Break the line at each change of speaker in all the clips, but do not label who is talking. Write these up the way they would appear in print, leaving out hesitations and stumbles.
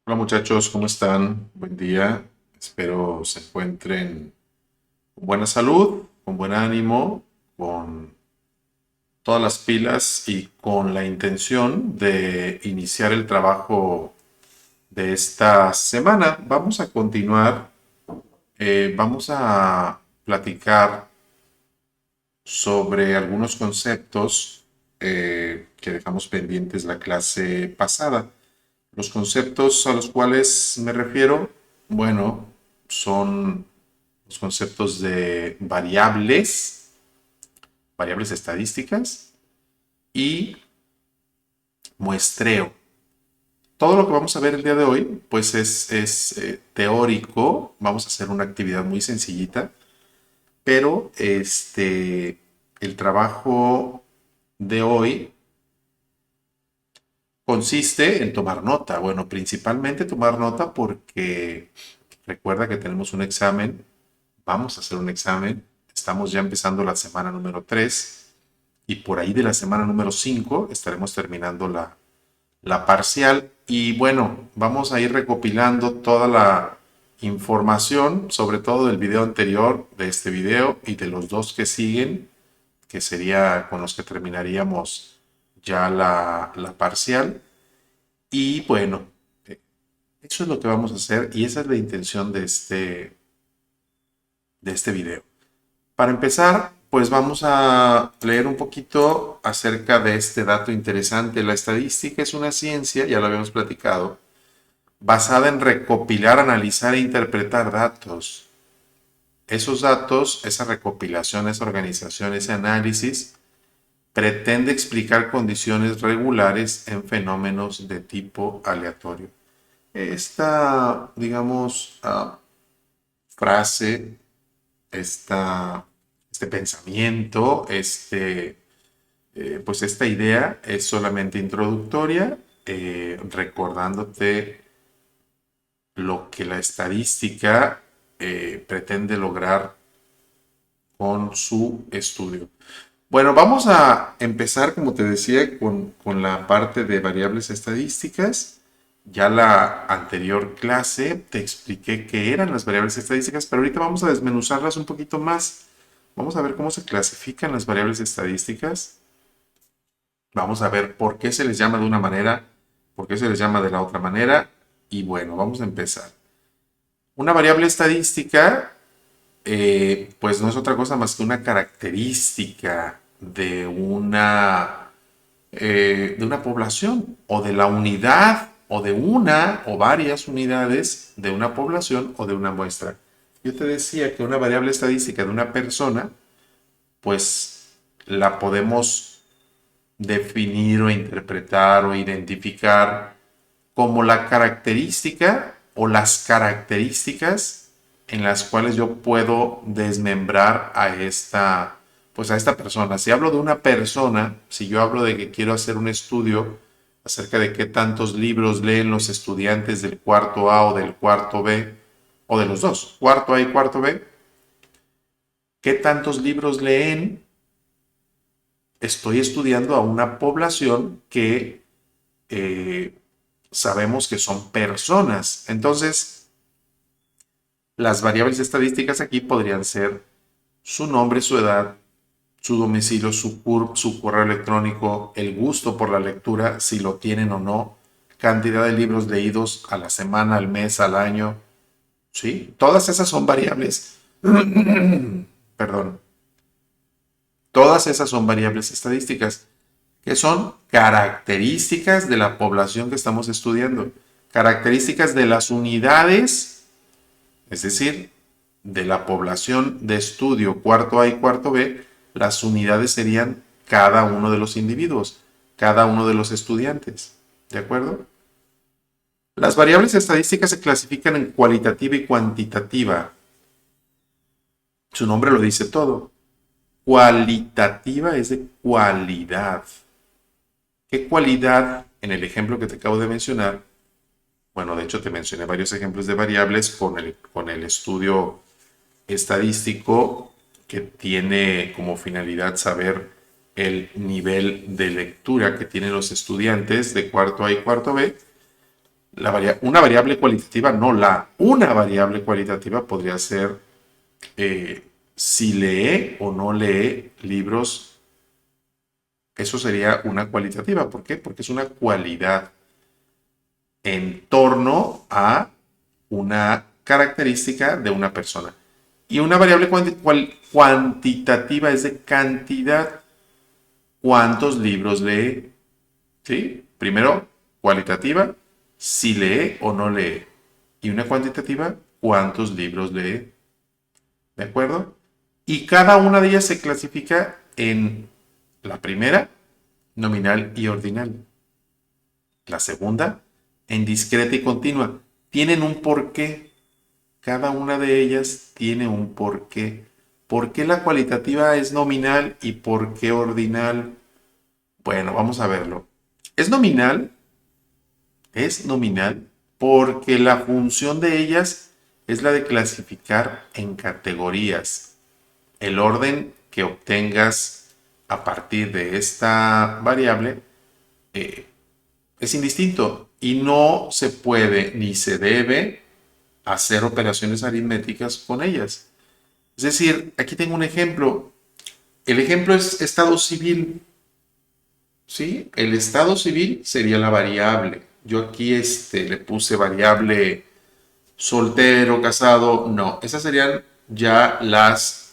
Hola muchachos, ¿cómo están? Buen día. Espero se encuentren con buena salud, con buen ánimo, con todas las pilas y con la intención de iniciar el trabajo de esta semana. Vamos a continuar, vamos a platicar sobre algunos conceptos que dejamos pendientes la clase pasada. Los conceptos a los cuales me refiero, bueno, son los conceptos de variables, variables estadísticas y muestreo. Todo lo que vamos a ver el día de hoy, pues es teórico. Vamos a hacer una actividad muy sencillita, pero el trabajo de hoy consiste en tomar nota. Bueno, principalmente tomar nota porque recuerda que tenemos un examen, vamos a hacer un examen, estamos ya empezando la semana número 3 y por ahí de la semana número 5 estaremos terminando la parcial y bueno, vamos a ir recopilando toda la información, sobre todo del video anterior, de este video y de los dos que siguen, que sería con los que terminaríamos ya la parcial. Y bueno, eso es lo que vamos a hacer y esa es la intención de este video. Para empezar, pues vamos a leer un poquito acerca de este dato interesante. La estadística es una ciencia, ya lo habíamos platicado, basada en recopilar, analizar e interpretar datos. Esos datos, esa recopilación, esa organización, ese análisis, pretende explicar condiciones regulares en fenómenos de tipo aleatorio. Esta, digamos, frase, esta, este pensamiento, pues esta idea es solamente introductoria, recordándote lo que la estadística pretende lograr con su estudio. Bueno, vamos a empezar, como te decía, con la parte de variables estadísticas. Ya la anterior clase te expliqué qué eran las variables estadísticas, pero ahorita vamos a desmenuzarlas un poquito más. Vamos a ver cómo se clasifican las variables estadísticas. Vamos a ver por qué se les llama de una manera, por qué se les llama de la otra manera. Y bueno, vamos a empezar. Una variable estadística, pues no es otra cosa más que una característica de una población o de la unidad o de una o varias unidades de una población o de una muestra. Yo te decía que una variable estadística de una persona, pues la podemos definir o interpretar o identificar como la característica o las características en las cuales yo puedo desmembrar pues a esta persona. Si hablo de una persona, si yo hablo de que quiero hacer un estudio acerca de qué tantos libros leen los estudiantes del cuarto A o del cuarto B, o de los dos, cuarto A y cuarto B, qué tantos libros leen, estoy estudiando a una población que eh, sabemos que son personas. Entonces, las variables estadísticas aquí podrían ser su nombre, su edad, su domicilio, su correo electrónico, el gusto por la lectura, si lo tienen o no, cantidad de libros leídos a la semana, al mes, al año. ¿Sí? Todas esas son variables. Perdón. Todas esas son variables estadísticas, que son características de la población que estamos estudiando, características de las unidades, es decir, de la población de estudio cuarto A y cuarto B. Las unidades serían cada uno de los individuos, cada uno de los estudiantes. ¿De acuerdo? Las variables estadísticas se clasifican en cualitativa y cuantitativa. Su nombre lo dice todo. Cualitativa es de cualidad. ¿Qué cualidad en el ejemplo que te acabo de mencionar? Bueno, de hecho te mencioné varios ejemplos de variables con el estudio estadístico que tiene como finalidad saber el nivel de lectura que tienen los estudiantes de cuarto A y cuarto B. Una variable cualitativa, no la. Una variable cualitativa podría ser si lee o no lee libros. Eso sería una cualitativa. ¿Por qué? Porque es una cualidad en torno a una característica de una persona. Y una variable cuantitativa es de cantidad. ¿Cuántos libros lee? ¿Sí? Primero, cualitativa, si lee o no lee. Y una cuantitativa, ¿cuántos libros lee? ¿De acuerdo? Y cada una de ellas se clasifica en la primera, nominal y ordinal. La segunda, en discreta y continua. Tienen un porqué. Cada una de ellas tiene un porqué. ¿Por qué la cualitativa es nominal y por qué ordinal? Bueno, vamos a verlo. Es nominal porque la función de ellas es la de clasificar en categorías. El orden que obtengas a partir de esta variable es indistinto y no se puede ni se debe hacer operaciones aritméticas con ellas. Es decir, aquí tengo un ejemplo. El ejemplo es estado civil. ¿Sí? El estado civil sería la variable. Yo aquí le puse variable soltero, casado. No, esas serían ya las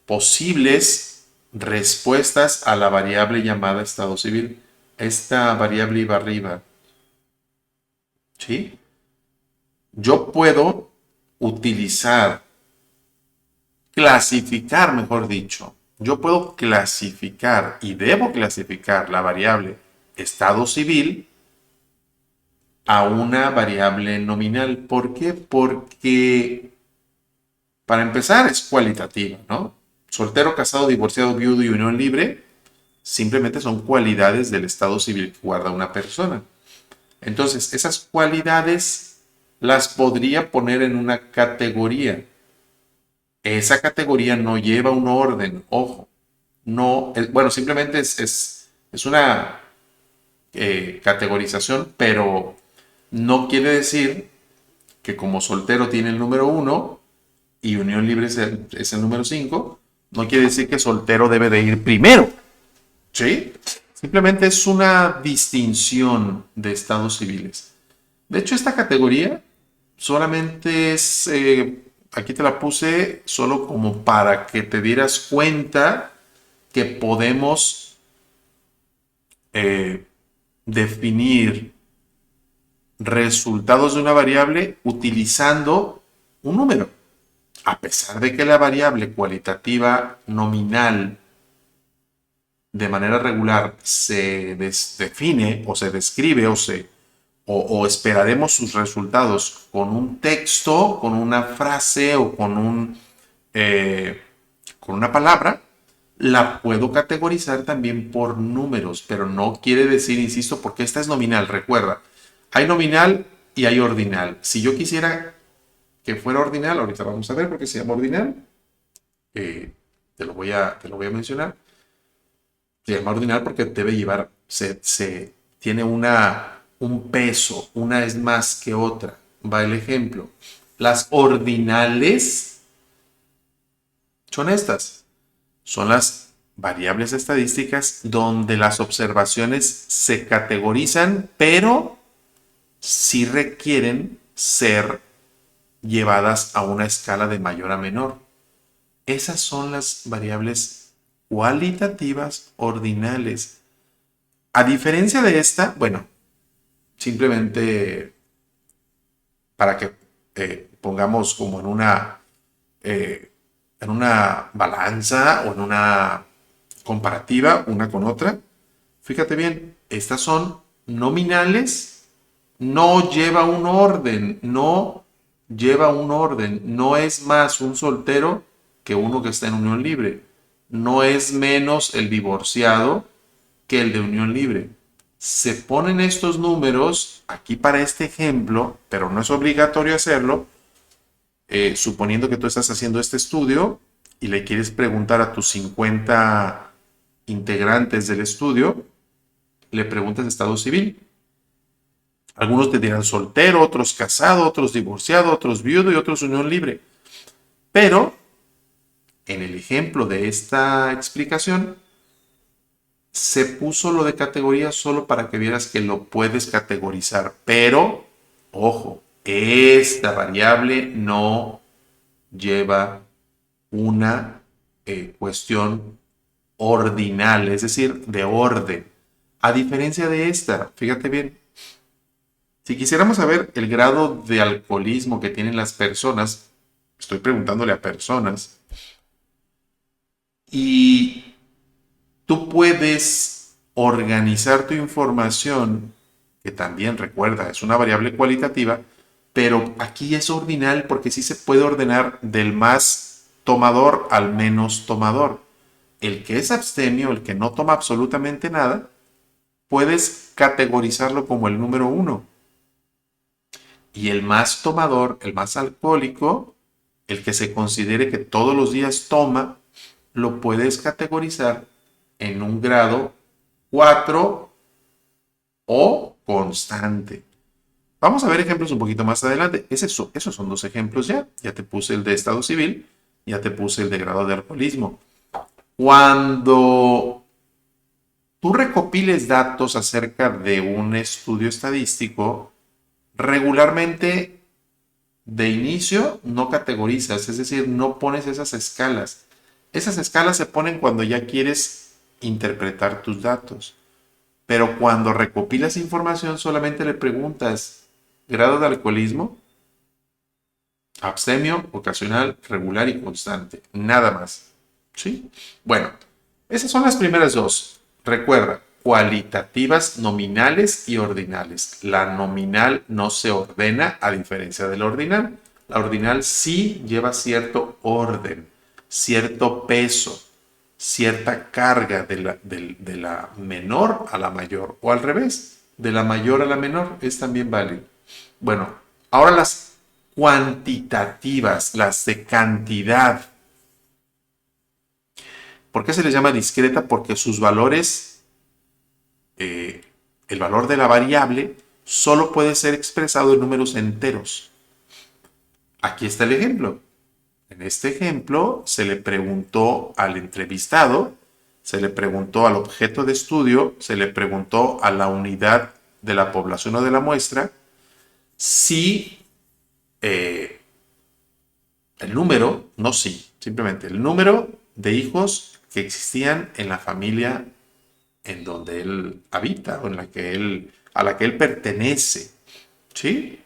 posibles respuestas a la variable llamada estado civil. Esta variable iba arriba. ¿Sí? Yo puedo utilizar, clasificar, mejor dicho. Yo puedo clasificar y debo clasificar la variable estado civil a una variable nominal. ¿Por qué? Porque, para empezar, es cualitativa, ¿no? Soltero, casado, divorciado, viudo y unión libre simplemente son cualidades del estado civil que guarda una persona. Entonces, esas cualidades las podría poner en una categoría. Esa categoría no lleva un orden, ojo. No, bueno, simplemente es una categorización, pero no quiere decir que como soltero tiene el número 1 y unión libre es el número 5, no quiere decir que soltero debe de ir primero. ¿Sí? Simplemente es una distinción de estados civiles. De hecho, esta categoría solamente es, aquí te la puse solo como para que te dieras cuenta que podemos eh, definir resultados de una variable utilizando un número. A pesar de que la variable cualitativa nominal de manera regular se define o se describe o esperaremos sus resultados con un texto, con una frase o con una palabra, la puedo categorizar también por números, pero no quiere decir, insisto, porque esta es nominal, recuerda, hay nominal y hay ordinal. Si yo quisiera que fuera ordinal, ahorita vamos a ver por qué se llama ordinal, te lo voy a mencionar. Se llama ordinal porque debe llevar, tiene un peso, una es más que otra. Va el ejemplo. Las ordinales son estas. Son las variables estadísticas donde las observaciones se categorizan, pero sí requieren ser llevadas a una escala de mayor a menor. Esas son las variables cualitativas ordinales. A diferencia de esta, bueno, simplemente para que pongamos como en una balanza o en una comparativa una con otra. Fíjate bien, estas son nominales, no lleva un orden, no lleva un orden, no es más un soltero que uno que está en unión libre, no es menos el divorciado que el de unión libre. Se ponen estos números aquí para este ejemplo, pero no es obligatorio hacerlo, suponiendo que tú estás haciendo este estudio y le quieres preguntar a tus 50 integrantes del estudio, le preguntas de estado civil. Algunos te dirán soltero, otros casado, otros divorciado, otros viudo y otros unión libre. Pero en el ejemplo de esta explicación, se puso lo de categoría solo para que vieras que lo puedes categorizar. Pero, ojo, esta variable no lleva una cuestión ordinal, es decir, de orden. A diferencia de esta, fíjate bien, si quisiéramos saber el grado de alcoholismo que tienen las personas, estoy preguntándole a personas, y tú puedes organizar tu información, que también recuerda, es una variable cualitativa, pero aquí es ordinal porque sí se puede ordenar del más tomador al menos tomador. El que es abstemio, el que no toma absolutamente nada, puedes categorizarlo como el número uno. Y el más tomador, el más alcohólico, el que se considere que todos los días toma, lo puedes categorizar en un grado 4 o constante. Vamos a ver ejemplos un poquito más adelante. Esos son dos ejemplos ya. Ya te puse el de estado civil, ya te puse el de grado de alcoholismo. Cuando tú recopiles datos acerca de un estudio estadístico, regularmente de inicio no categorizas, es decir, no pones esas escalas. Esas escalas se ponen cuando ya quieres interpretar tus datos. Pero cuando recopilas información solamente le preguntas grado de alcoholismo, abstemio, ocasional, regular y constante. Nada más. ¿Sí? Bueno, esas son las primeras dos. Recuerda, cualitativas nominales y ordinales. La nominal no se ordena a diferencia de la ordinal. La ordinal sí lleva cierto orden, cierto peso, cierta carga de la menor a la mayor o al revés, de la mayor a la menor es también válido. Bueno, ahora las cuantitativas, las de cantidad. ¿Por qué se les llama discreta? Porque sus valores, el valor de la variable, solo puede ser expresado en números enteros. Aquí está el ejemplo. En este ejemplo se le preguntó al entrevistado, se le preguntó al objeto de estudio, se le preguntó a la unidad de la población o de la muestra si el número, no si, simplemente el número de hijos que existían en la familia en donde él habita o en a la que él pertenece. ¿Sí?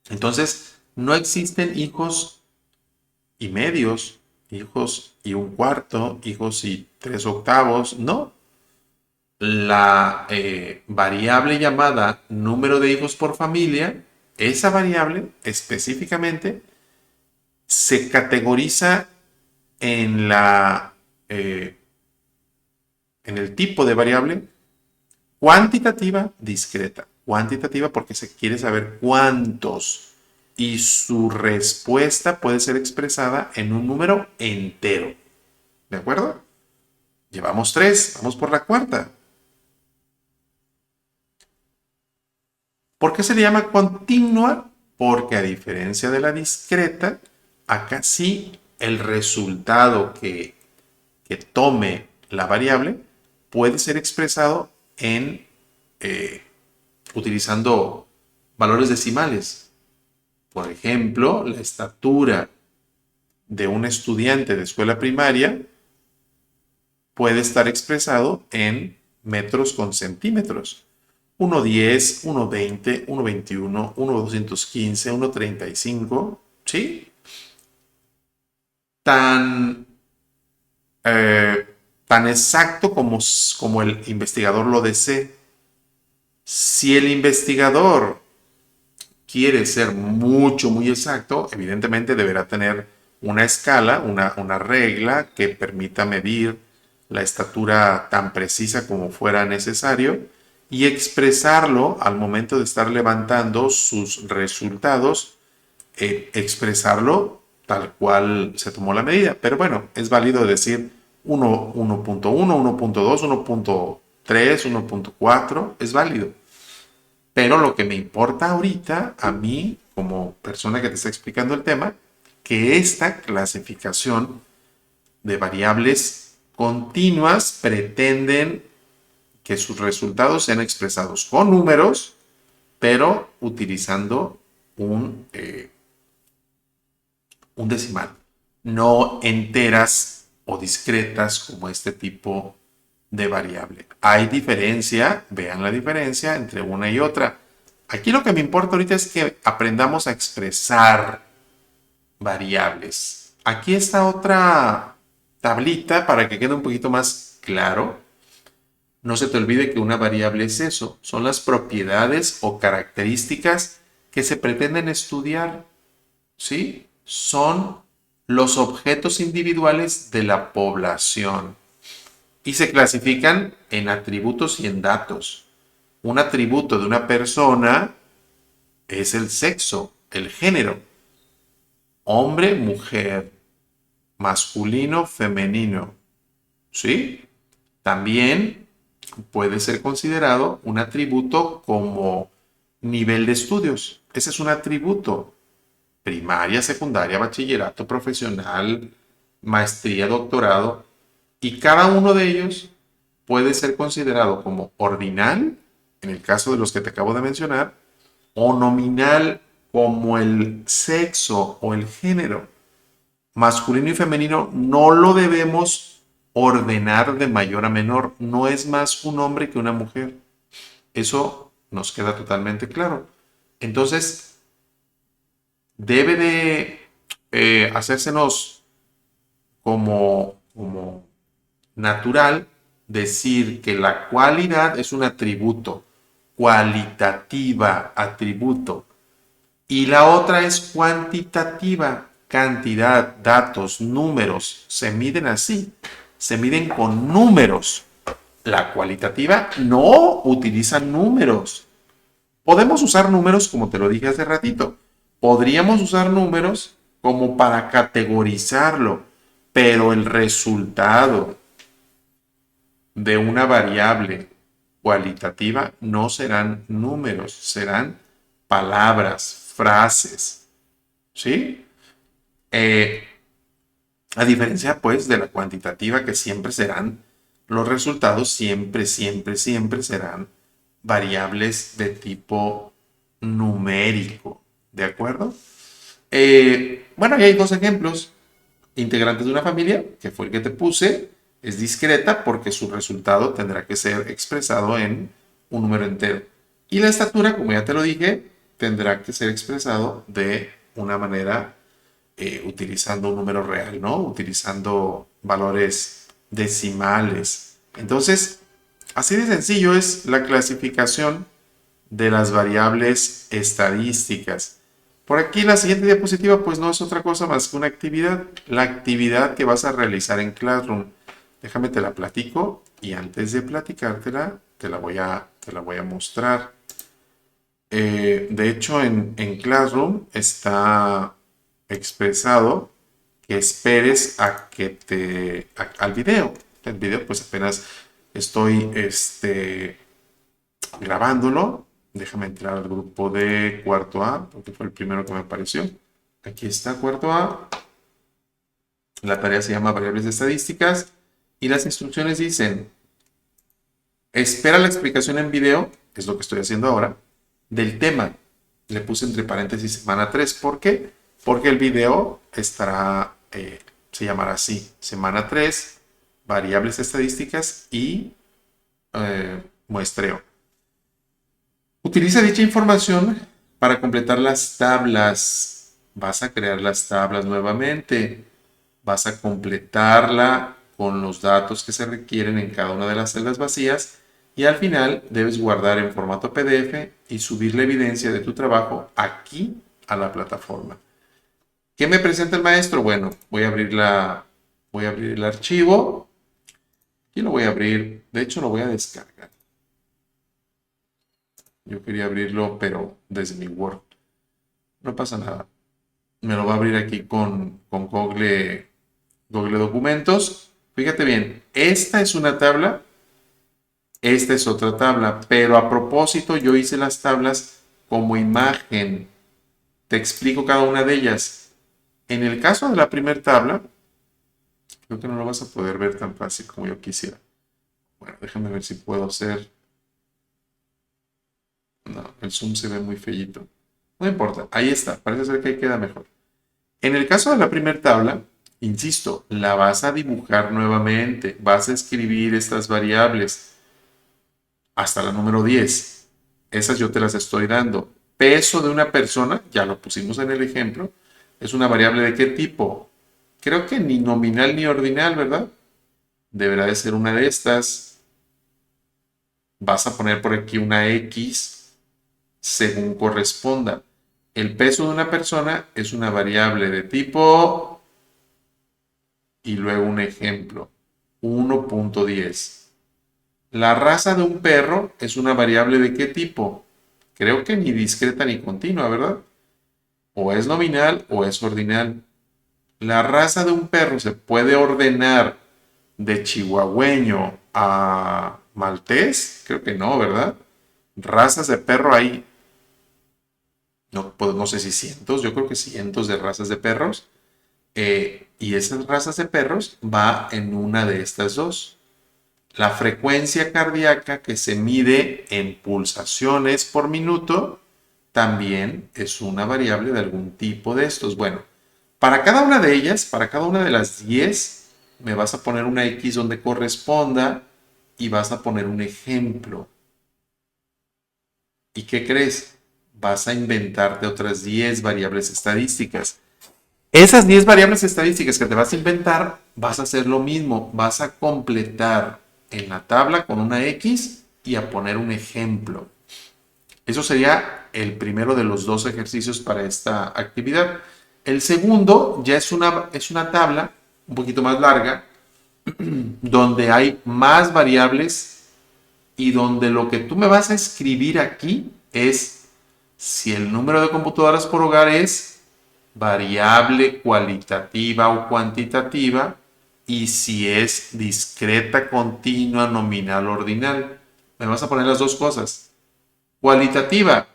Entonces, no existen hijos y medios, hijos y un cuarto, hijos y 3/8, no. La variable llamada número de hijos por familia, esa variable específicamente se categoriza en en el tipo de variable cuantitativa discreta. Cuantitativa porque se quiere saber cuántos y su respuesta puede ser expresada en un número entero. ¿De acuerdo? Llevamos 3, vamos por la cuarta. ¿Por qué se le llama continua? Porque a diferencia de la discreta, acá sí el resultado que tome la variable puede ser expresado en utilizando valores decimales. Por ejemplo, la estatura de un estudiante de escuela primaria puede estar expresado en metros con centímetros. 1,10, 1,20, 1,21, 1,215, 1,35, ¿sí? Tan, eh, tan exacto como el investigador lo desee. Si el investigador quiere ser muy exacto, evidentemente deberá tener una escala, una regla que permita medir la estatura tan precisa como fuera necesario y expresarlo al momento de estar levantando sus resultados, expresarlo tal cual se tomó la medida. Pero bueno, es válido decir 1.1, 1.2, 1.3, 1.4, es válido. Pero lo que me importa ahorita, a mí, como persona que te está explicando el tema, que esta clasificación de variables continuas pretenden que sus resultados sean expresados con números, pero utilizando un decimal, no enteras o discretas como este tipo de variable. Hay diferencia, vean la diferencia entre una y otra. Aquí lo que me importa ahorita es que aprendamos a expresar variables. Aquí está otra tablita para que quede un poquito más claro. No se te olvide que una variable es eso, son las propiedades o características que se pretenden estudiar, ¿sí? Son los objetos individuales de la población y se clasifican en atributos y en datos. Un atributo de una persona es el sexo, el género, hombre, mujer, masculino, femenino, ¿sí? También puede ser considerado un atributo como nivel de estudios. Ese es un atributo. Primaria, secundaria, bachillerato, profesional, maestría, doctorado. Y cada uno de ellos puede ser considerado como ordinal, en el caso de los que te acabo de mencionar, o nominal como el sexo o el género. Masculino y femenino no lo debemos ordenar de mayor a menor. No es más un hombre que una mujer. Eso nos queda totalmente claro. Entonces, debe de hacérsenos como natural decir que la cualidad es un atributo, cualitativa, atributo, y la otra es cuantitativa, cantidad, datos, números, se miden así, se miden con números. La cualitativa no utiliza números. Podemos usar números como te lo dije hace ratito. Podríamos usar números como para categorizarlo, pero el resultado de una variable cualitativa no serán números, serán palabras, frases, ¿sí? Eh, a diferencia, pues, de la cuantitativa, que siempre serán, los resultados siempre, siempre, siempre serán variables de tipo numérico, ¿de acuerdo? Bueno, ahí hay dos ejemplos. Integrantes de una familia, que fue el que te puse, es discreta porque su resultado tendrá que ser expresado en un número entero. Y la estatura, como ya te lo dije, tendrá que ser expresado de una manera utilizando un número real, ¿no? Utilizando valores decimales. Entonces, así de sencillo es la clasificación de las variables estadísticas. Por aquí la siguiente diapositiva pues no es otra cosa más que una actividad, la actividad que vas a realizar en Classroom. Déjame te la platico y antes de platicártela te la voy a mostrar. De hecho en Classroom está expresado que esperes a que al video. El video pues apenas estoy grabándolo. Déjame entrar al grupo de cuarto A, porque fue el primero que me apareció. Aquí está cuarto A. La tarea se llama variables de estadísticas y las instrucciones dicen, espera la explicación en video, que es lo que estoy haciendo ahora, del tema. Le puse entre paréntesis semana 3. ¿Por qué? Porque el video se llamará así, semana 3, variables estadísticas y muestreo. Utiliza dicha información para completar las tablas. Vas a crear las tablas nuevamente. Vas a completarla con los datos que se requieren en cada una de las celdas vacías y al final debes guardar en formato PDF y subir la evidencia de tu trabajo aquí a la plataforma. ¿Qué me presenta el maestro? Bueno, voy a abrir el archivo y lo voy a abrir. De hecho, lo voy a descargar. Yo quería abrirlo, pero desde mi Word. No pasa nada. Me lo va a abrir aquí con Google Documentos. Fíjate bien, esta es una tabla Esta es otra tabla, pero a propósito yo hice las tablas como imagen. Te explico cada una de ellas. En el caso de la primera tabla, creo que no lo vas a poder ver tan fácil como yo quisiera. Bueno, déjame ver si puedo hacer. No, el zoom se ve muy feíto. No importa, ahí está, parece ser que ahí queda mejor. En el caso de la primera tabla, insisto, la vas a dibujar nuevamente, vas a escribir estas variables hasta la número 10. Esas yo te las estoy dando. Peso de una persona, ya lo pusimos en el ejemplo, es una variable de qué tipo. Creo que ni nominal ni ordinal, ¿verdad? Deberá de ser una de estas. Vas a poner por aquí una X según corresponda. El peso de una persona es una variable de tipo y luego un ejemplo, 1.10. La raza de un perro es una variable de qué tipo. Creo que ni discreta ni continua, ¿verdad? O es nominal o es ordinal. La raza de un perro se puede ordenar de chihuahueño a maltés. Creo que no, ¿verdad? Razas de perro hay, no, pues no sé si cientos, yo creo que cientos de razas de perros. Y esas razas de perros va en una de estas dos. La frecuencia cardíaca que se mide en pulsaciones por minuto también es una variable de algún tipo de estos. Bueno, para cada una de ellas, para cada una de las 10, me vas a poner una X donde corresponda y vas a poner un ejemplo. ¿Y qué crees? Vas a inventarte otras 10 variables estadísticas. Esas 10 variables estadísticas que te vas a inventar, vas a hacer lo mismo, vas a completar en la tabla con una X y a poner un ejemplo. Eso sería el primero de los dos ejercicios para esta actividad. El segundo ya es una tabla un poquito más larga, donde hay más variables y donde lo que tú me vas a escribir aquí es si el número de computadoras por hogar es variable cualitativa o cuantitativa y si es discreta, continua, nominal o ordinal. Me vas a poner las dos cosas. Cualitativa.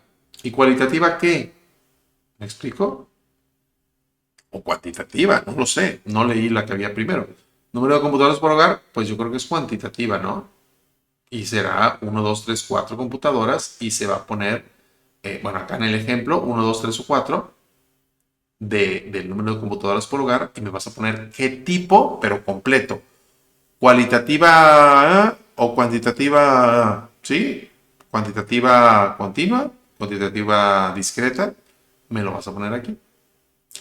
¿Y cualitativa qué? ¿Me explico? O cuantitativa, no lo sé. No leí la que había primero. Número de computadoras por hogar, pues yo creo que es cuantitativa, ¿no? Y será 1, 2, 3, 4 computadoras y se va a poner, bueno, acá en el ejemplo, 1, 2, 3 o 4 del número de computadoras por hogar y me vas a poner qué tipo, pero completo. Cualitativa o cuantitativa, ¿sí? Cuantitativa continua, cuantitativa discreta, me lo vas a poner aquí.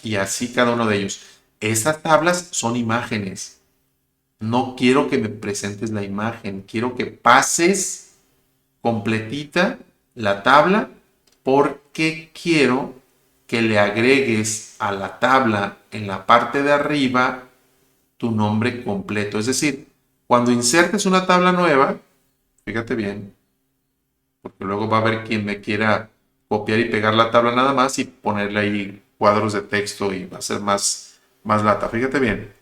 Y así cada uno de ellos. Estas tablas son imágenes. No quiero que me presentes la imagen, quiero que pases completita la tabla porque quiero que le agregues a la tabla en la parte de arriba tu nombre completo. Es decir, cuando insertes una tabla nueva, fíjate bien, porque luego va a haber quien me quiera copiar y pegar la tabla nada más y ponerle ahí cuadros de texto y va a ser más lata. Fíjate bien.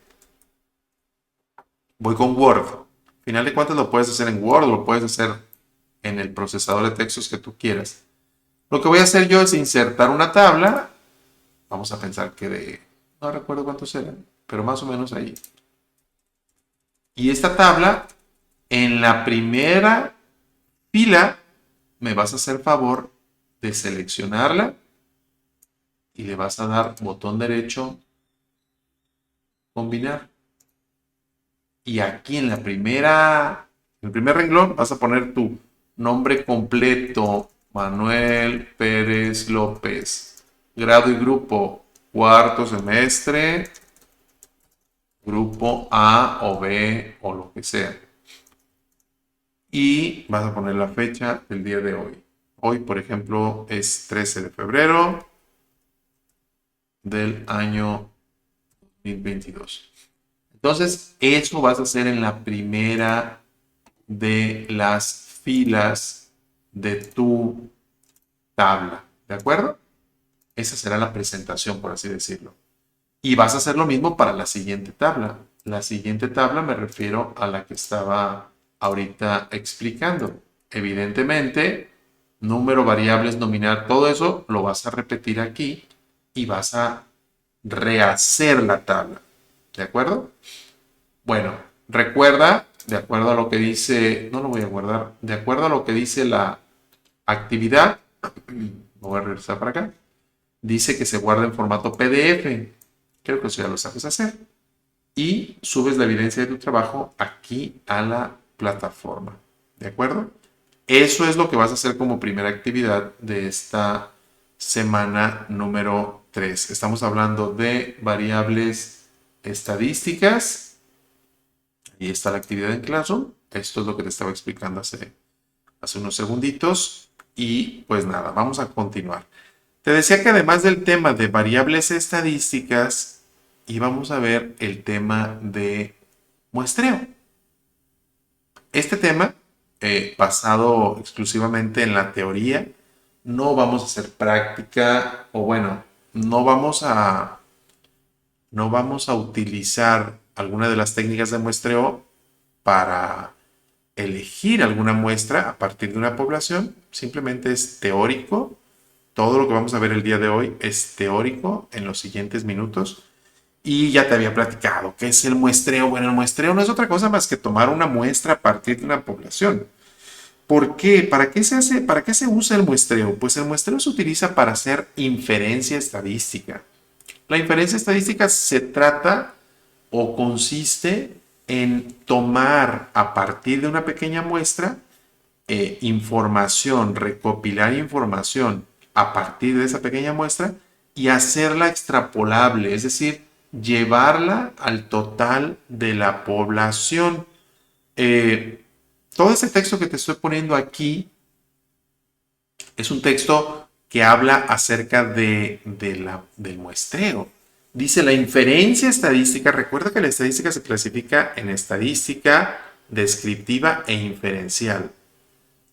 Voy con Word. Al final de cuentas lo puedes hacer en Word o lo puedes hacer en el procesador de textos que tú quieras. Lo que voy a hacer yo es insertar una tabla. Vamos a pensar que no recuerdo cuántos eran, pero más o menos ahí. Y esta tabla, en la primera fila, me vas a hacer favor de seleccionarla y le vas a dar botón derecho, combinar. Y aquí en el primer renglón vas a poner tu nombre completo, Manuel Pérez López, grado y grupo, cuarto semestre, grupo A o B o lo que sea. Y vas a poner la fecha del día de hoy. Hoy, por ejemplo, es 13 de febrero del año 2022. Entonces, eso vas a hacer en la primera de las filas de tu tabla. ¿De acuerdo? Esa será la presentación, por así decirlo. Y vas a hacer lo mismo para la siguiente tabla. La siguiente tabla me refiero a la que estaba ahorita explicando. Evidentemente, número, variables, nominal, todo eso lo vas a repetir aquí y vas a rehacer la tabla. ¿De acuerdo? Bueno, recuerda, de acuerdo a lo que dice, no lo voy a guardar, de acuerdo a lo que dice la actividad, voy a regresar para acá, dice que se guarda en formato PDF. Creo que eso ya lo sabes hacer. Y subes la evidencia de tu trabajo aquí a la plataforma. ¿De acuerdo? Eso es lo que vas a hacer como primera actividad de esta semana número 3. Estamos hablando de variables estadísticas. Ahí está la actividad en Classroom. Esto es lo que te estaba explicando hace unos segunditos. Y pues nada, vamos a continuar. Te decía que además del tema de variables estadísticas, íbamos a ver el tema de muestreo. Este tema, basado exclusivamente en la teoría, no vamos a hacer práctica, o bueno, no vamos a utilizar alguna de las técnicas de muestreo para elegir alguna muestra a partir de una población. Simplemente es teórico. Todo lo que vamos a ver el día de hoy es teórico en los siguientes minutos. Y ya te había platicado, ¿qué es el muestreo? Bueno, el muestreo no es otra cosa más que tomar una muestra a partir de una población. ¿Por qué? ¿Para qué se hace? ¿Para qué se usa el muestreo? Pues el muestreo se utiliza para hacer inferencia estadística. La inferencia estadística se trata o consiste en tomar a partir de una pequeña muestra información, recopilar información a partir de esa pequeña muestra y hacerla extrapolable, es decir, llevarla al total de la población. Todo este texto que te estoy poniendo aquí es un texto que habla acerca del muestreo. Dice la inferencia estadística. Recuerda que la estadística se clasifica en estadística, descriptiva e inferencial.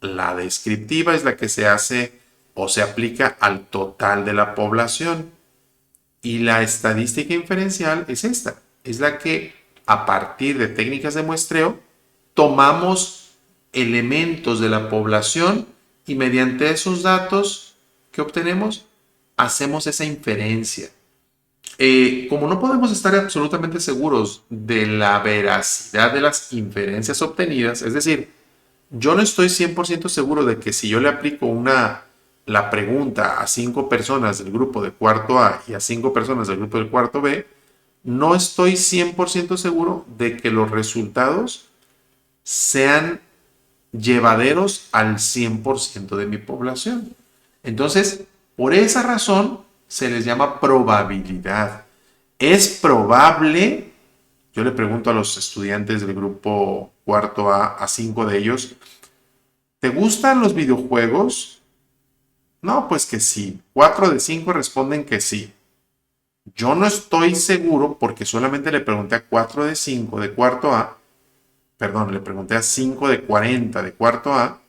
La descriptiva es la que se hace o se aplica al total de la población. Y la estadística inferencial es esta. Es la que a partir de técnicas de muestreo tomamos elementos de la población y mediante esos datos que obtenemos hacemos esa inferencia. Como no podemos estar absolutamente seguros de la veracidad de las inferencias obtenidas, es decir, yo no estoy 100% seguro de que si yo le aplico la pregunta a 5 personas del grupo de cuarto A y a 5 personas del grupo del cuarto B, no estoy 100% seguro de que los resultados sean llevaderos al 100% de mi población. Entonces, por esa razón se les llama probabilidad. Es probable, yo le pregunto a los estudiantes del grupo cuarto a 5 de ellos, ¿te gustan los videojuegos? No, pues que sí. 4 de 5 responden que sí. Yo no estoy seguro porque solamente le pregunté a 4 de 5 de cuarto A, perdón, le pregunté a 5 de 40 de cuarto A,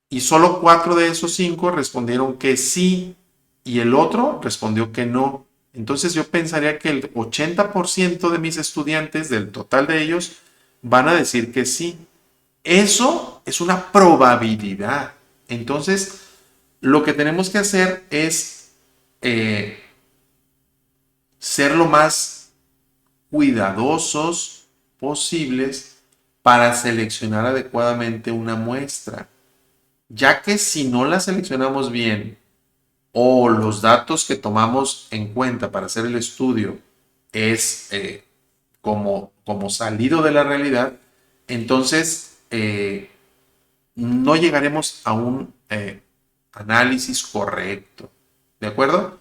y solo 4 de esos 5 respondieron que sí y el otro respondió que no. Entonces yo pensaría que el 80% de mis estudiantes, del total de ellos, van a decir que sí. Eso es una probabilidad. Entonces, lo que tenemos que hacer es ser lo más cuidadosos posibles para seleccionar adecuadamente una muestra, ya que si no la seleccionamos bien o los datos que tomamos en cuenta para hacer el estudio es como salido de la realidad, entonces no llegaremos a un análisis correcto. ¿De acuerdo?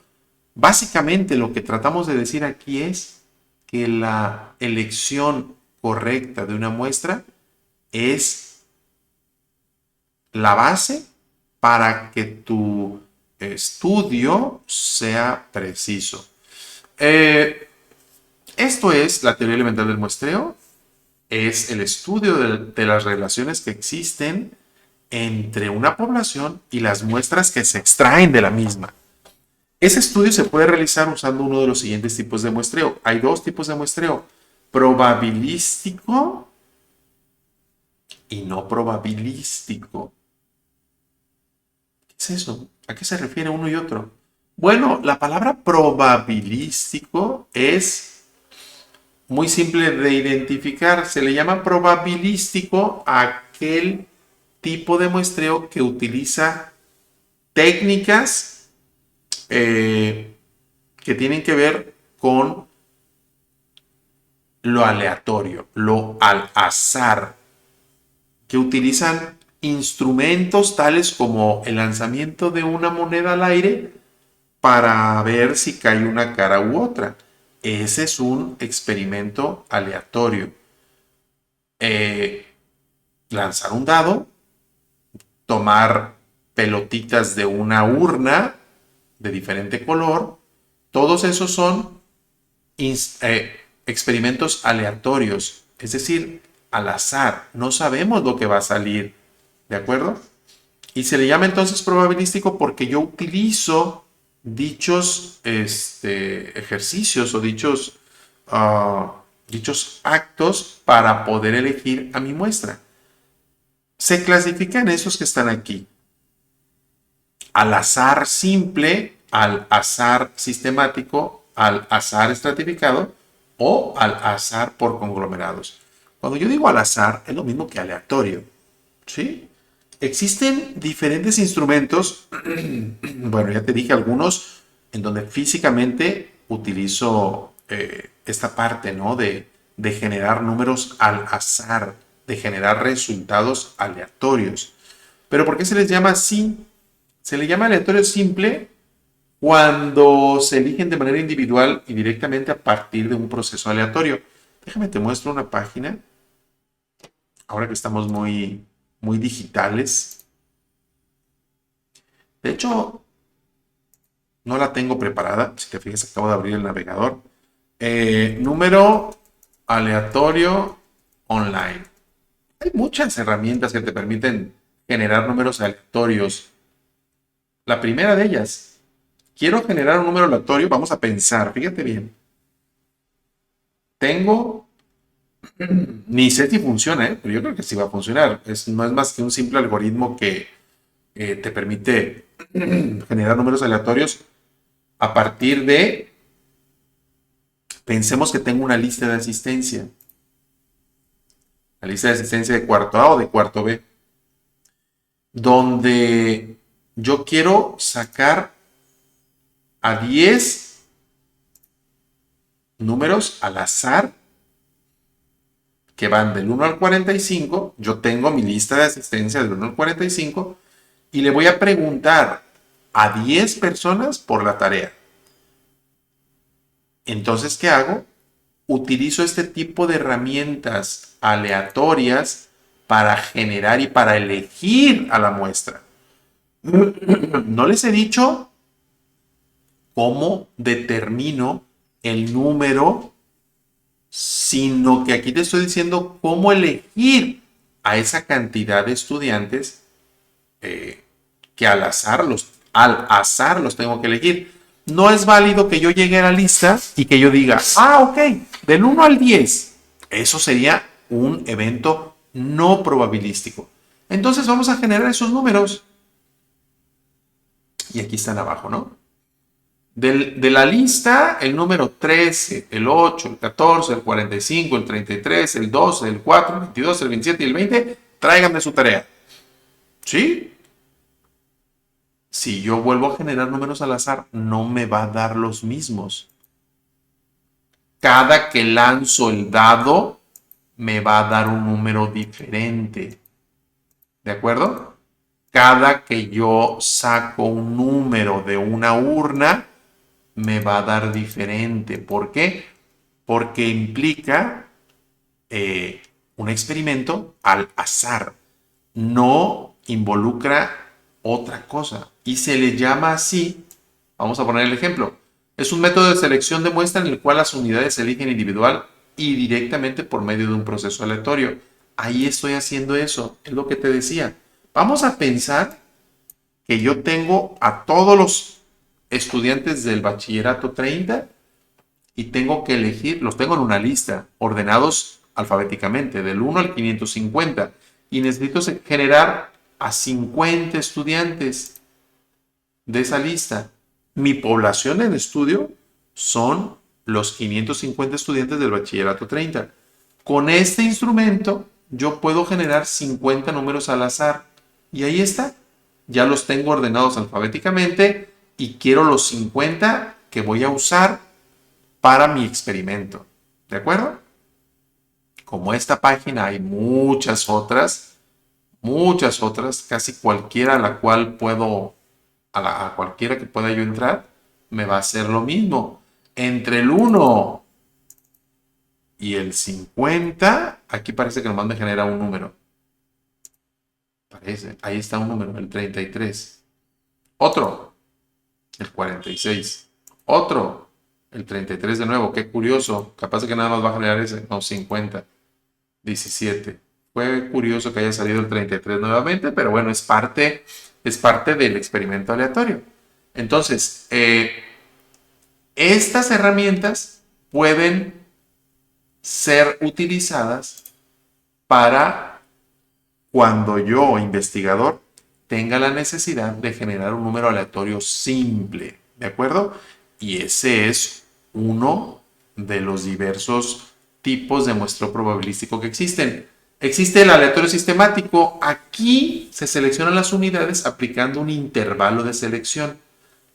Básicamente lo que tratamos de decir aquí es que la elección correcta de una muestra es la base para que tu estudio sea preciso. Esto es la teoría elemental del muestreo. Es el estudio de las relaciones que existen entre una población y las muestras que se extraen de la misma. Ese estudio se puede realizar usando uno de los siguientes tipos de muestreo. Hay dos tipos de muestreo: probabilístico y no probabilístico. ¿Qué es eso? ¿A qué se refiere uno y otro? Bueno, la palabra probabilístico es muy simple de identificar. Se le llama probabilístico a aquel tipo de muestreo que utiliza técnicas que tienen que ver con lo aleatorio, lo al azar, que utilizan instrumentos tales como el lanzamiento de una moneda al aire para ver si cae una cara u otra. Ese es un experimento aleatorio. Eh, Lanzar un dado, tomar pelotitas de una urna de diferente color, todos esos son experimentos aleatorios, es decir, al azar. No sabemos lo que va a salir, ¿de acuerdo? Y se le llama entonces probabilístico porque yo utilizo dichos ejercicios o dichos actos para poder elegir a mi muestra. Se clasifican esos que están aquí: al azar simple, al azar sistemático, al azar estratificado o al azar por conglomerados. Cuando yo digo al azar, es lo mismo que aleatorio, ¿sí? Existen diferentes instrumentos, bueno, ya te dije algunos, en donde físicamente utilizo esta parte, ¿no? De generar números al azar, de generar resultados aleatorios. Pero ¿por qué se les llama así? Se le llama aleatorio simple cuando se eligen de manera individual y directamente a partir de un proceso aleatorio. Déjame te muestro una página, ahora que estamos muy digitales. De hecho, no la tengo preparada. Si te fijas, acabo de abrir el navegador. Número aleatorio online. Hay muchas herramientas que te permiten generar números aleatorios. La primera de ellas, quiero generar un número aleatorio, vamos a pensar, fíjate bien. Tengo, ni sé si funciona, pero yo creo que sí va a funcionar. No es más que un simple algoritmo que te permite generar números aleatorios a partir de, pensemos que tengo una lista de asistencia. La lista de asistencia de cuarto A o de cuarto B, donde yo quiero sacar a 10 números al azar que van del 1 al 45. Yo tengo mi lista de asistencia del 1 al 45 y le voy a preguntar a 10 personas por la tarea. Entonces, ¿qué hago? Utilizo este tipo de herramientas aleatorias para generar y para elegir a la muestra. No les he dicho cómo determino el número, sino que aquí te estoy diciendo cómo elegir a esa cantidad de estudiantes que al azar los tengo que elegir. No es válido que yo llegue a la lista y que yo diga, ok, del 1 al 10. Eso sería un evento no probabilístico. Entonces vamos a generar esos números. Y aquí están abajo, ¿no? De la lista, el número 13, el 8, el 14, el 45, el 33, el 12, el 4, el 22, el 27 y el 20, tráiganme su tarea. ¿Sí? Si yo vuelvo a generar números al azar, no me va a dar los mismos. Cada que lanzo el dado, me va a dar un número diferente. ¿De acuerdo? Cada que yo saco un número de una urna, me va a dar diferente. ¿Por qué? Porque implica un experimento al azar. No involucra otra cosa. Y se le llama así, vamos a poner el ejemplo. Es un método de selección de muestra en el cual las unidades se eligen individual y directamente por medio de un proceso aleatorio. Ahí estoy haciendo eso, es lo que te decía. Vamos a pensar que yo tengo a todos los estudiantes del bachillerato 30 y tengo que elegir, los tengo en una lista, ordenados alfabéticamente, del 1 al 550. y necesito generar a 50 estudiantes de esa lista. Mi población en estudio son los 550 estudiantes del bachillerato 30. Con este instrumento yo puedo generar 50 números al azar y ahí está. Ya los tengo ordenados alfabéticamente y quiero los 50 que voy a usar para mi experimento. ¿De acuerdo? Como esta página hay muchas otras, casi cualquiera a la cual puedo, a cualquiera que pueda yo entrar, me va a hacer lo mismo. Entre el 1 y el 50, aquí parece que nomás me genera un número. Parece, ahí está un número, el 33. Otro, el 46. Otro, el 33 de nuevo, qué curioso. Capaz de que nada más va a generar ese, no, 50. 17. Fue curioso que haya salido el 33 nuevamente, pero bueno, es parte del experimento aleatorio. Entonces, estas herramientas pueden ser utilizadas para cuando yo, investigador, tenga la necesidad de generar un número aleatorio simple, ¿de acuerdo? Y ese es uno de los diversos tipos de muestreo probabilístico que existen. Existe el aleatorio sistemático. Aquí se seleccionan las unidades aplicando un intervalo de selección,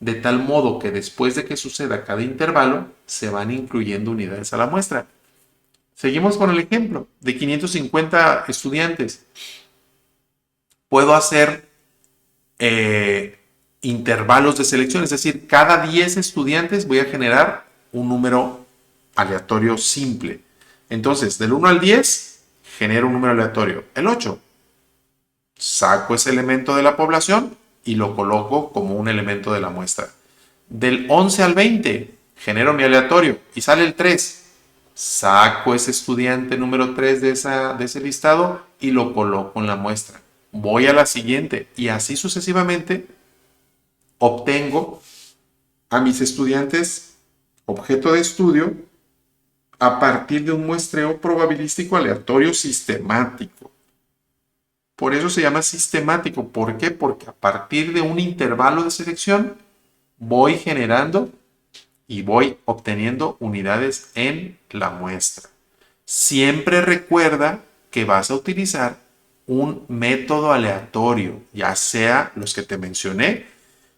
de tal modo que después de que suceda cada intervalo, se van incluyendo unidades a la muestra. Seguimos con el ejemplo de 550 estudiantes. Puedo hacer intervalos de selección, es decir, cada 10 estudiantes voy a generar un número aleatorio simple. Entonces, del 1 al 10, genero un número aleatorio. El 8, saco ese elemento de la población y lo coloco como un elemento de la muestra. Del 11 al 20, genero mi aleatorio y sale el 3. Saco ese estudiante número 3 de ese listado y lo coloco en la muestra. Voy a la siguiente y así sucesivamente obtengo a mis estudiantes objeto de estudio a partir de un muestreo probabilístico aleatorio sistemático. Por eso se llama sistemático. ¿Por qué? Porque a partir de un intervalo de selección voy generando y voy obteniendo unidades en la muestra. Siempre recuerda que vas a utilizar un método aleatorio, ya sea los que te mencioné,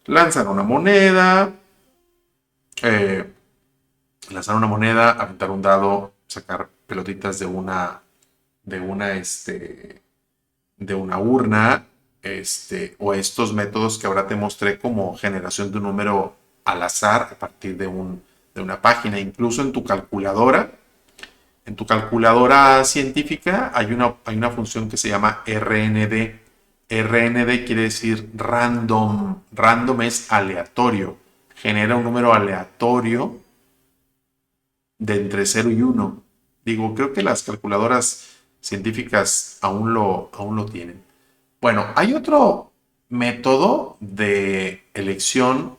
lanzar una moneda, aventar un dado, sacar pelotitas de una urna, o estos métodos que ahora te mostré como generación de un número al azar a partir de una página. Incluso en tu calculadora científica hay una función que se llama RND. RND quiere decir random. Random es aleatorio. Genera un número aleatorio de entre 0 y 1. Digo, creo que las calculadoras científicas aún lo tienen. Bueno, hay otro método de elección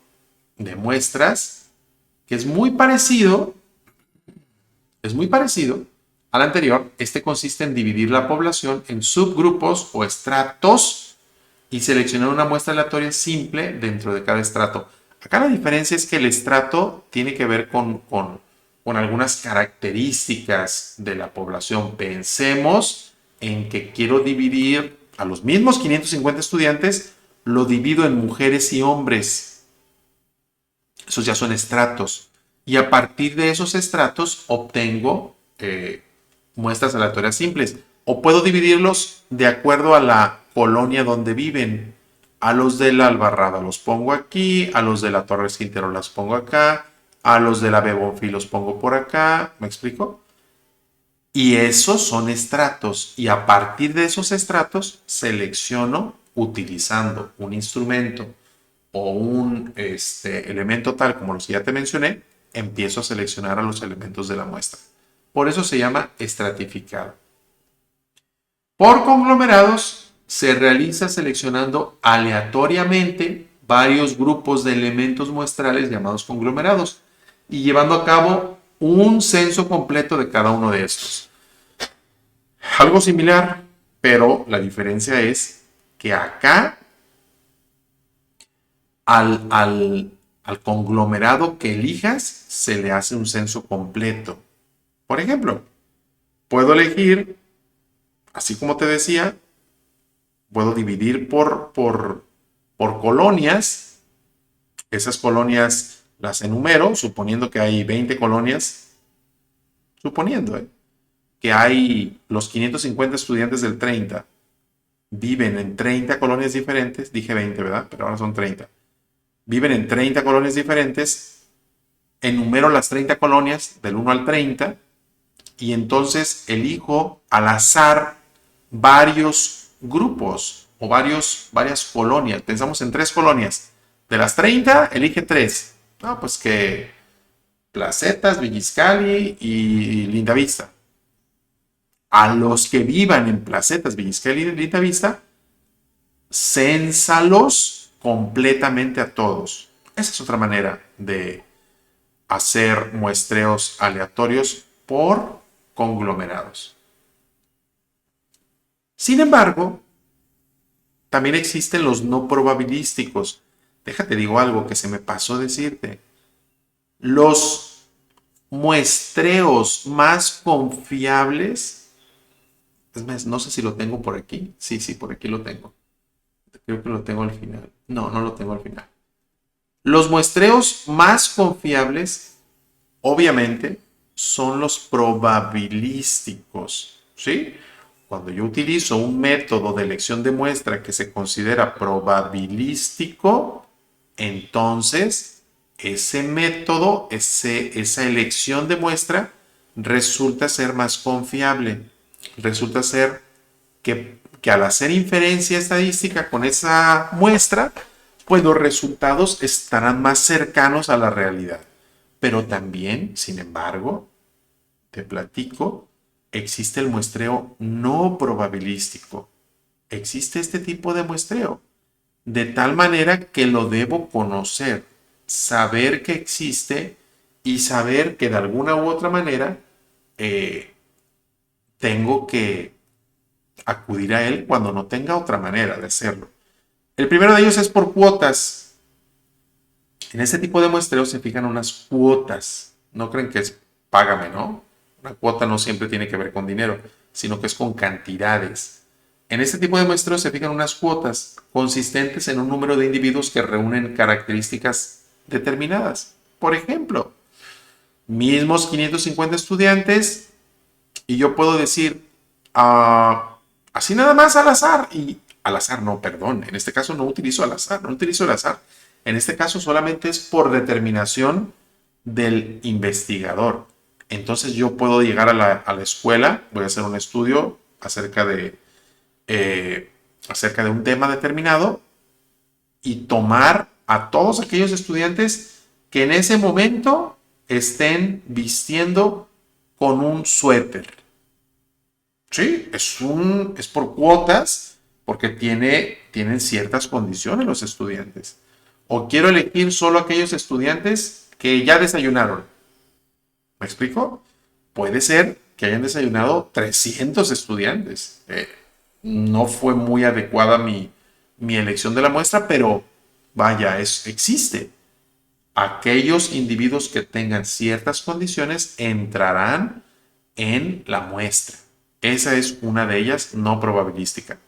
de muestras que es muy parecido al anterior. Este consiste en dividir la población en subgrupos o estratos y seleccionar una muestra aleatoria simple dentro de cada estrato. Acá la diferencia es que el estrato tiene que ver con algunas características de la población. Pensemos en que quiero dividir a los mismos 550 estudiantes, lo divido en mujeres y hombres. Esos ya son estratos. Y a partir de esos estratos obtengo muestras aleatorias simples. O puedo dividirlos de acuerdo a la colonia donde viven. A los de la Albarrada los pongo aquí, a los de la Torres Quintero las pongo acá, a los de la Bebonfil los pongo por acá. ¿Me explico? Y esos son estratos. Y a partir de esos estratos selecciono utilizando un instrumento o un elemento tal como los que ya te mencioné, empiezo a seleccionar a los elementos de la muestra. Por eso se llama estratificado. Por conglomerados se realiza seleccionando aleatoriamente varios grupos de elementos muestrales llamados conglomerados y llevando a cabo un censo completo de cada uno de estos. Algo similar Pero la diferencia es que acá al conglomerado que elijas se le hace un censo completo. Por ejemplo, puedo elegir, así como te decía, puedo dividir por colonias. Esas colonias las enumero, suponiendo que hay 20 colonias, suponiendo que hay los 550 estudiantes del 30, viven en 30 colonias diferentes, dije 20, ¿verdad? Pero ahora son 30. Viven en 30 colonias diferentes, enumero las 30 colonias del 1 al 30 y entonces elijo al azar varios grupos o varias colonias. Pensamos en 3 colonias. De las 30, elige 3. No, pues que Placetas, Villiscali y Lindavista. A los que vivan en Placetas, Villiscali y Lindavista, cénsalos completamente a todos. Esa es otra manera de hacer muestreos aleatorios por conglomerados. Sin embargo, también existen los no probabilísticos. Déjate digo algo que se me pasó decirte. Los muestreos más confiables, es más, no sé si lo tengo por aquí. Sí, por aquí lo tengo. Creo que lo tengo al final. No, no lo tengo al final. Los muestreos más confiables, obviamente, son los probabilísticos, ¿sí? Cuando yo utilizo un método de elección de muestra que se considera probabilístico, entonces ese método, esa elección de muestra, resulta ser más confiable. Resulta ser que al hacer inferencia estadística con esa muestra, pues los resultados estarán más cercanos a la realidad. Pero también, sin embargo, te platico, existe el muestreo no probabilístico. Existe este tipo de muestreo, de tal manera que lo debo conocer, saber que existe y saber que de alguna u otra manera tengo que acudir a él cuando no tenga otra manera de hacerlo. El primero de ellos es por cuotas. En este tipo de muestreo se fijan unas cuotas. No creen que es págame, ¿no? Una cuota no siempre tiene que ver con dinero, sino que es con cantidades. En este tipo de muestreo se fijan unas cuotas consistentes en un número de individuos que reúnen características determinadas. Por ejemplo, mismos 550 estudiantes y yo puedo decir, así nada más al azar, y al azar no, perdón, en este caso no utilizo al azar, no utilizo el azar. En este caso solamente es por determinación del investigador. Entonces yo puedo llegar a la escuela, voy a hacer un estudio acerca de un tema determinado y tomar a todos aquellos estudiantes que en ese momento estén vistiendo con un suéter. Sí, es por cuotas porque tienen ciertas condiciones los estudiantes. O quiero elegir solo aquellos estudiantes que ya desayunaron. ¿Me explico? Puede ser que hayan desayunado 300 estudiantes. No fue muy adecuada mi elección de la muestra, pero vaya, existe. Aquellos individuos que tengan ciertas condiciones entrarán en la muestra. Esa es una de ellas, no probabilística.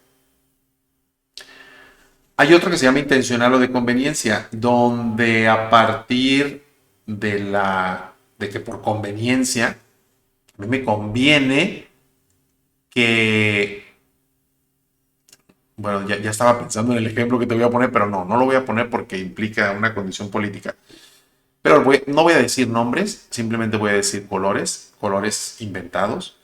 Hay otro que se llama intencional o de conveniencia, donde a partir de que por conveniencia a mí me conviene que, bueno, ya estaba pensando en el ejemplo que te voy a poner, pero no lo voy a poner porque implica una condición política. Pero no voy a decir nombres, simplemente voy a decir colores inventados.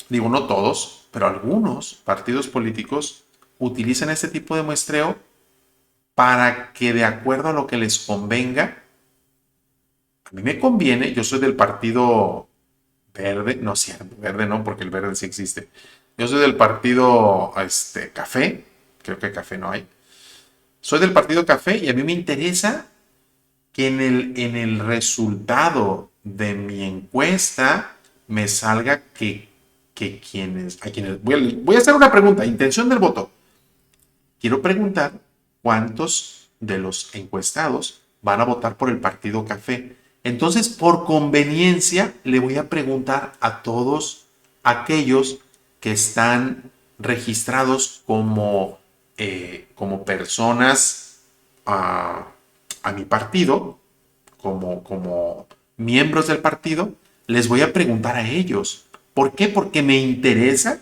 Digo, no todos, pero algunos partidos políticos utilizan este tipo de muestreo para que de acuerdo a lo que les convenga, a mí me conviene, yo soy del partido verde, no es cierto, verde no, porque el verde sí existe. Yo soy del partido café, creo que café no hay. Soy del partido café y a mí me interesa que en el resultado de mi encuesta me salga voy a hacer una pregunta, intención del voto. Quiero preguntar cuántos de los encuestados van a votar por el partido Café. Entonces, por conveniencia, le voy a preguntar a todos aquellos que están registrados como personas a mi partido, como miembros del partido, les voy a preguntar a ellos. ¿Por qué? Porque me interesa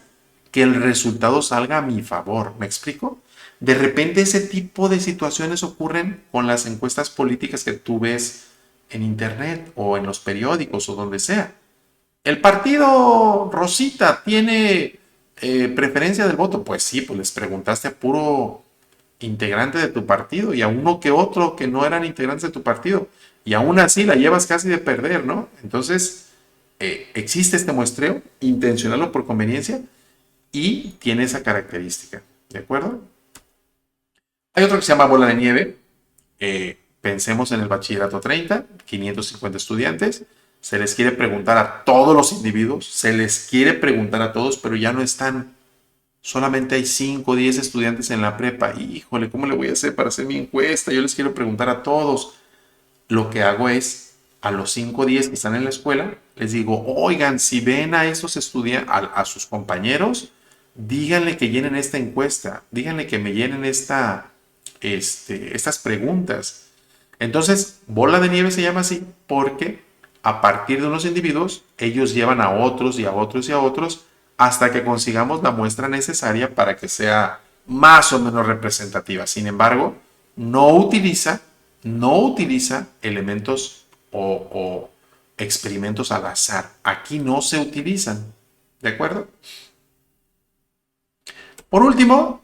que el resultado salga a mi favor. ¿Me explico? De repente ese tipo de situaciones ocurren con las encuestas políticas que tú ves en internet o en los periódicos o donde sea. El partido Rosita tiene preferencia del voto. Pues sí, pues les preguntaste a puro integrante de tu partido y a uno que otro que no eran integrantes de tu partido. Y aún así la llevas casi de perder, ¿no? Entonces, existe este muestreo, intencional o por conveniencia, y tiene esa característica. ¿De acuerdo? Hay otro que se llama bola de nieve. Pensemos en el bachillerato 30, 550 estudiantes. Se les quiere preguntar a todos los individuos, se les quiere preguntar a todos, pero ya no están. Solamente hay 5 o 10 estudiantes en la prepa. Híjole, ¿cómo le voy a hacer para hacer mi encuesta? Yo les quiero preguntar a todos. Lo que hago es, a los 5 o 10 que están en la escuela, les digo, oigan, si ven a esos estudiantes, a sus compañeros, díganle que llenen esta encuesta, díganle que me llenen estas preguntas. Entonces, bola de nieve se llama así porque a partir de unos individuos, ellos llevan a otros y a otros y a otros hasta que consigamos la muestra necesaria para que sea más o menos representativa. Sin embargo, no utiliza elementos o experimentos al azar. Aquí no se utilizan. ¿De acuerdo? Por último,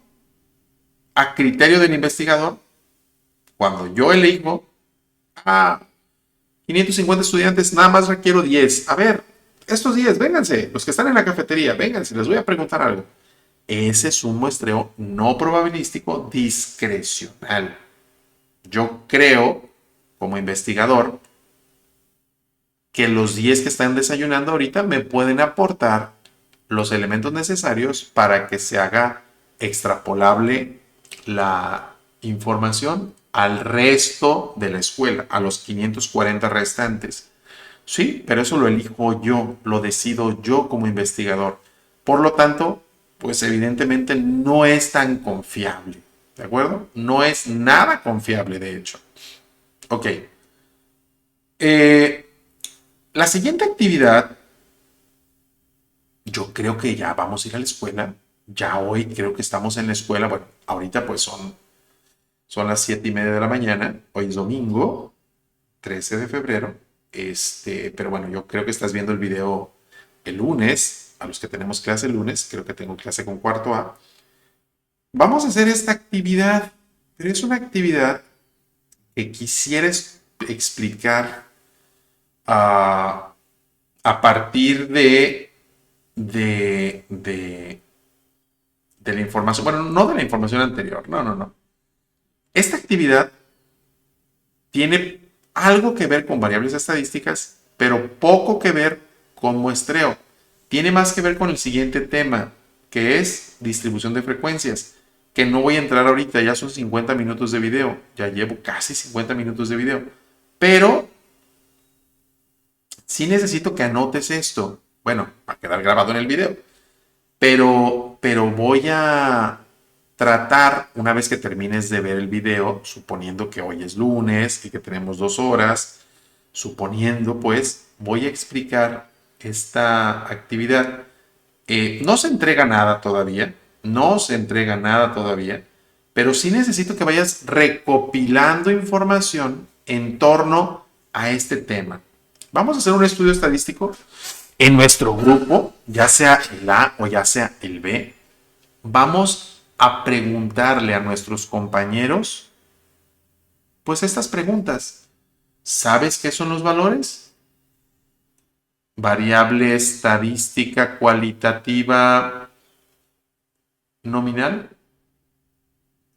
a criterio del investigador, cuando yo elijo a 550 estudiantes, nada más requiero 10. A ver, estos 10, vénganse, los que están en la cafetería, vénganse, les voy a preguntar algo. Ese es un muestreo no probabilístico discrecional. Yo creo, como investigador, que los 10 que están desayunando ahorita me pueden aportar los elementos necesarios para que se haga extrapolable la información al resto de la escuela, a los 540 restantes. Sí, pero eso lo elijo yo, lo decido yo como investigador. Por lo tanto, pues evidentemente no es tan confiable. ¿De acuerdo? No es nada confiable, de hecho. Ok. La siguiente actividad, yo creo que ya vamos a ir a la escuela. Ya hoy creo que estamos en la escuela. Bueno, ahorita pues son las 7:30 de la mañana. Hoy es domingo, 13 de febrero. Pero bueno, yo creo que estás viendo el video el lunes. A los que tenemos clase el lunes, creo que tengo clase con cuarto A. Vamos a hacer esta actividad, pero es una actividad que quisiera explicar a partir de la información, bueno, no de la información anterior, no. Esta actividad tiene algo que ver con variables estadísticas, pero poco que ver con muestreo. Tiene más que ver con el siguiente tema, que es distribución de frecuencias, que no voy a entrar ahorita, ya son 50 minutos de video, ya llevo casi 50 minutos de video, pero sí necesito que anotes esto, bueno, va a quedar grabado en el video, pero voy a tratar, una vez que termines de ver el video, suponiendo que hoy es lunes y que tenemos 2 horas, suponiendo, pues, voy a explicar esta actividad. No se entrega nada todavía, pero sí necesito que vayas recopilando información en torno a este tema. Vamos a hacer un estudio estadístico en nuestro grupo, ya sea el A o ya sea el B. Vamos a preguntarle a nuestros compañeros, pues estas preguntas. ¿Sabes qué son los valores? Variable estadística cualitativa nominal.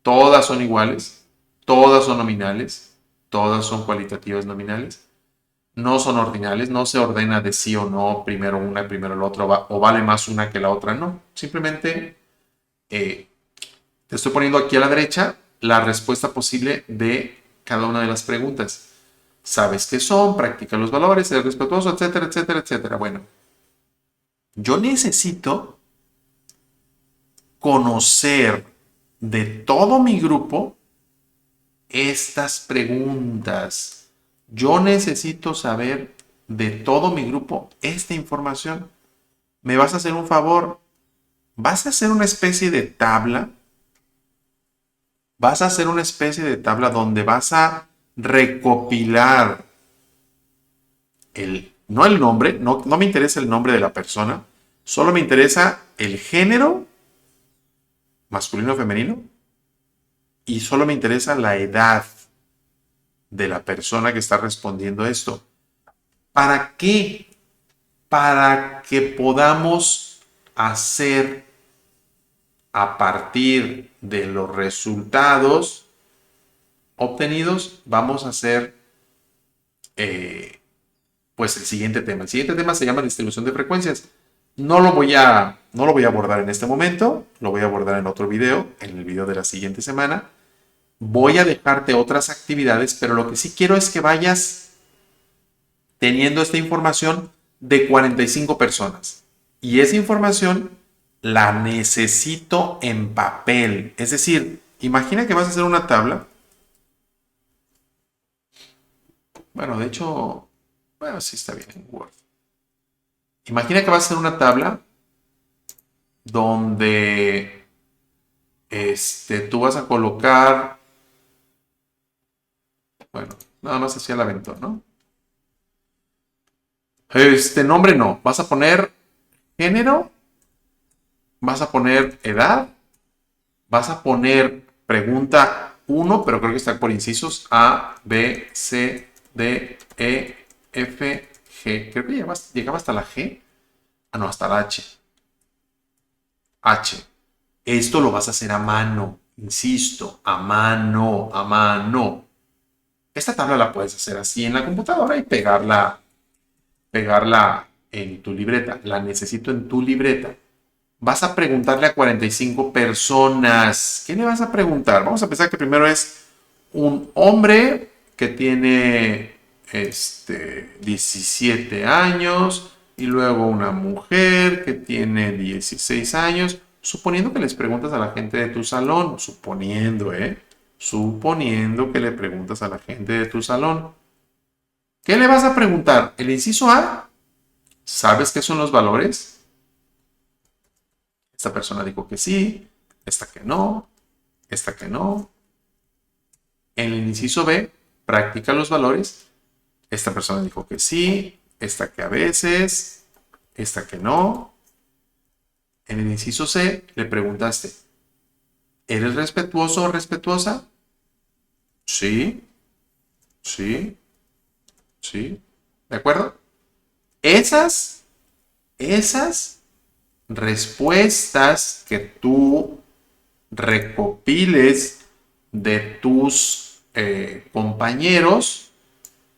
Todas son iguales, todas son nominales, todas son cualitativas nominales. no son ordinales, no se ordena de sí o no, primero una, primero la otra, o vale más una que la otra, no. Simplemente te estoy poniendo aquí a la derecha la respuesta posible de cada una de las preguntas. ¿Sabes qué son? Practica los valores, eres respetuoso, etcétera, etcétera, etcétera. Bueno, yo necesito conocer de todo mi grupo estas preguntas. Yo necesito saber de todo mi grupo esta información. ¿Me vas a hacer un favor? ¿Vas a hacer una especie de tabla? ¿Vas a hacer una especie de tabla donde vas a recopilar no el nombre, no me interesa el nombre de la persona, solo me interesa el género, masculino o femenino, y solo me interesa la edad de la persona que está respondiendo esto? ¿Para qué? Para que podamos hacer a partir de los resultados obtenidos, vamos a hacer pues el siguiente tema. El siguiente tema se llama distribución de frecuencias. No lo voy a abordar en este momento, lo voy a abordar en otro video, en el video de la siguiente semana. Voy a dejarte otras actividades, pero lo que sí quiero es que vayas teniendo esta información de 45 personas. Y esa información la necesito en papel. Es decir, imagina que vas a hacer una tabla. Bueno, de hecho, bueno, sí está bien en Word. Imagina que vas a hacer una tabla donde tú vas a colocar, bueno, nada más así al aventón, ¿no? Nombre no, vas a poner género, vas a poner edad, vas a poner pregunta 1, pero creo que está por incisos, A, B, C, D, E, F, G. Creo que llegaba hasta la G. Ah, no, hasta la H. H. Esto lo vas a hacer a mano, insisto, a mano, a mano. Esta tabla la puedes hacer así en la computadora y pegarla en tu libreta. La necesito en tu libreta. Vas a preguntarle a 45 personas. ¿Qué le vas a preguntar? Vamos a pensar que primero es un hombre que tiene 17 años y luego una mujer que tiene 16 años. Suponiendo que les preguntas a la gente de tu salón, suponiendo que le preguntas a la gente de tu salón. ¿Qué le vas a preguntar? El inciso A, ¿sabes qué son los valores? Esta persona dijo que sí, esta que no, esta que no. En el inciso B, practica los valores. Esta persona dijo que sí, esta que a veces, esta que no. En el inciso C, le preguntaste, ¿eres respetuoso o respetuosa? Sí, sí, sí. ¿De acuerdo? Esas respuestas que tú recopiles de tus compañeros,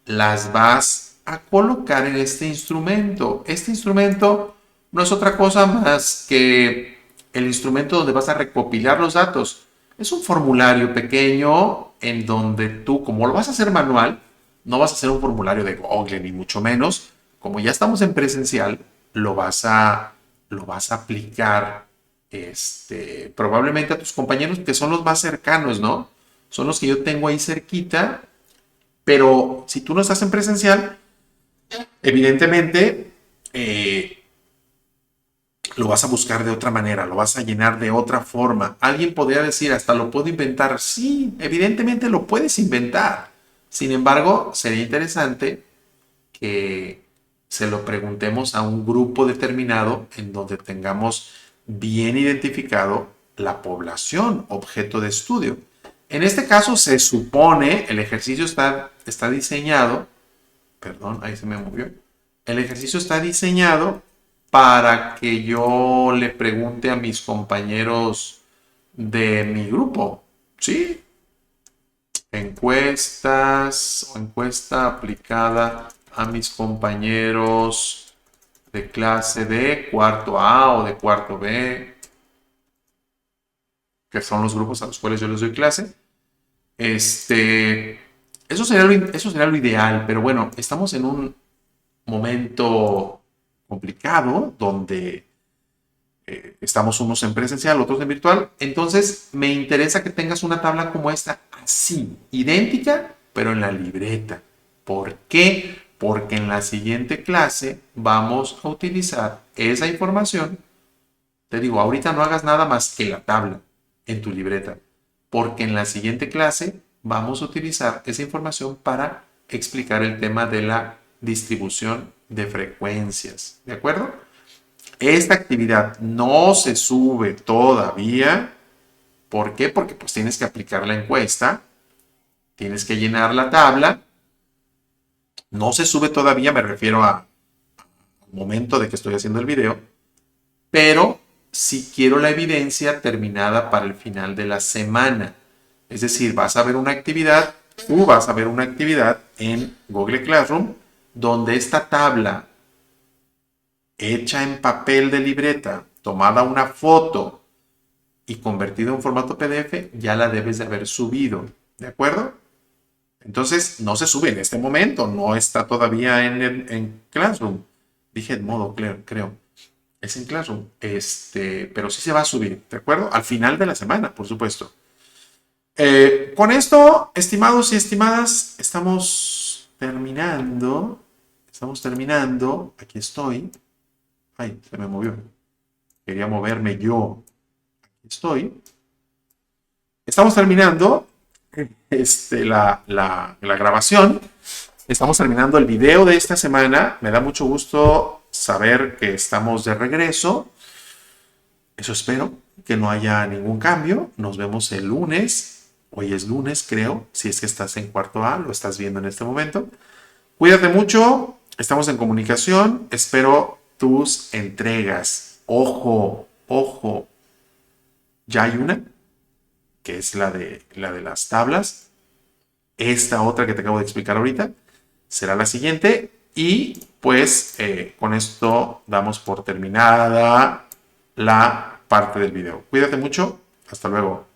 las vas a colocar en este instrumento. Este instrumento no es otra cosa más que el instrumento donde vas a recopilar los datos. Es un formulario pequeño en donde tú, como lo vas a hacer manual, no vas a hacer un formulario de Google ni mucho menos. Como ya estamos en presencial, lo vas a aplicar probablemente a tus compañeros que son los más cercanos, ¿no? Son los que yo tengo ahí cerquita, pero si tú no estás en presencial, evidentemente lo vas a buscar de otra manera, lo vas a llenar de otra forma. Alguien podría decir, hasta lo puedo inventar. Sí, evidentemente lo puedes inventar. Sin embargo, sería interesante que se lo preguntemos a un grupo determinado en donde tengamos bien identificado la población objeto de estudio. En este caso se supone, el ejercicio está diseñado, perdón, ahí se me movió, el ejercicio está diseñado para que yo le pregunte a mis compañeros de mi grupo, ¿sí? Encuestas o encuesta aplicada a mis compañeros de clase de cuarto A o de cuarto B, que son los grupos a los cuales yo les doy clase. Eso sería lo ideal, pero bueno, estamos en un momento complicado donde estamos unos en presencial, otros en virtual. Entonces, me interesa que tengas una tabla como esta, así, idéntica, pero en la libreta. ¿Por qué? Porque en la siguiente clase vamos a utilizar esa información. Te digo, ahorita no hagas nada más que la tabla en tu libreta, porque en la siguiente clase vamos a utilizar esa información para explicar el tema de la distribución de frecuencias. ¿De acuerdo? Esta actividad no se sube todavía. ¿Por qué? Porque pues tienes que aplicar la encuesta, tienes que llenar la tabla. No se sube todavía, me refiero al momento de que estoy haciendo el video, pero sí quiero la evidencia terminada para el final de la semana. Es decir, vas a ver una actividad, tú vas a ver una actividad en Google Classroom donde esta tabla hecha en papel de libreta, tomada una foto y convertida en formato PDF, ya la debes de haber subido. ¿De acuerdo? Entonces, no se sube en este momento, no está todavía en Classroom. Dije en modo, creo. Es en Classroom. Pero sí se va a subir, ¿de acuerdo? Al final de la semana, por supuesto. Con esto, estimados y estimadas, estamos terminando. Estamos terminando. Aquí estoy. Ay, se me movió. Quería moverme yo. Aquí estoy. Estamos terminando la grabación. Estamos terminando el video de esta semana. Me da mucho gusto saber que estamos de regreso. Eso espero, que no haya ningún cambio. Nos vemos el lunes. Hoy es lunes, creo. Si es que estás en cuarto A, lo estás viendo en este momento. Cuídate mucho. Estamos en comunicación. Espero tus entregas. Ojo, ojo. Ya hay una, que es la de las tablas. Esta otra que te acabo de explicar ahorita será la siguiente. Y pues con esto damos por terminada la parte del video. Cuídate mucho. Hasta luego.